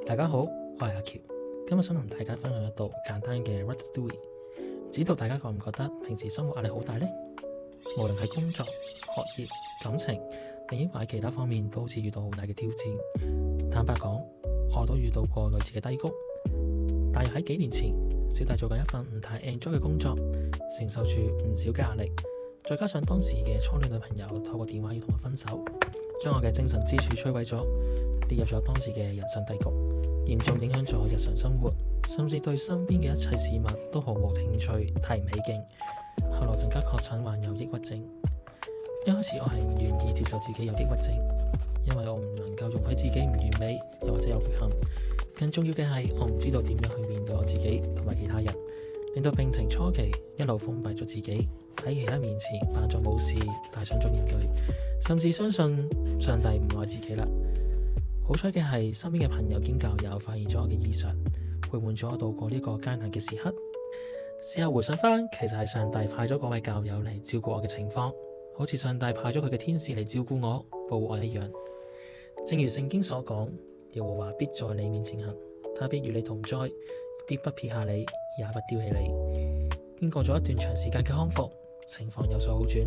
大家好，我係阿喬，今日想同大家分享一道簡單嘅 ratatouille。唔知道大家覺唔覺得平時生活壓力好大呢？無論係工作、學業、感情，定抑或喺其他方面，都好似遇到好大嘅挑戰。坦白講，我都遇到過類似嘅低谷。大約喺幾年前，小弟做緊一份唔太 enjoy 嘅工作，承受住唔少嘅壓力，再加上當時嘅初戀女朋友透過電話要同我分手，將我嘅精神支柱摧毀咗，跌入咗當時嘅人生低谷，嚴重影響咗日常生活，甚至對身邊嘅一切事物都毫無興趣，提唔起勁。後來更加確診患有抑鬱症。一開始我係唔願意接受自己有抑鬱症，因為我唔能夠容許自己唔完美，又或者有缺陷。更重要嘅係，我唔知道點樣去面對我自己同埋其他人，令到病情初期一路封閉咗自己，喺其他面前扮作冇事，戴上咗面具，甚至相信上帝唔愛自己啦。好彩嘅係，身邊嘅朋友兼教友發現咗我嘅異常，陪伴咗我度過呢個艱難嘅時刻。事後回想翻，其實係上帝派咗嗰位教友嚟照顧我嘅情況，好似上帝派咗佢嘅天使嚟照顧我、保護我一樣。正如聖經所講，耶和華必在你面前行，他必與你同在，必不撇下你，也不丟棄你。經過咗一段長時間嘅康復，情況有所好轉，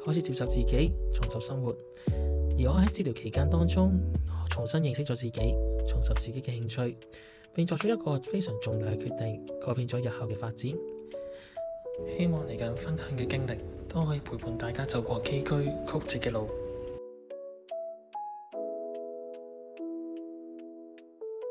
開始接受自己，重拾生活。而我喺治療期間當中，重新認識咗自己，重拾自己嘅興趣，並作出一個非常重大嘅決定，改變咗日後嘅發展。希望嚟緊分享嘅經歷都可以陪伴大家走過崎嶇曲折嘅路。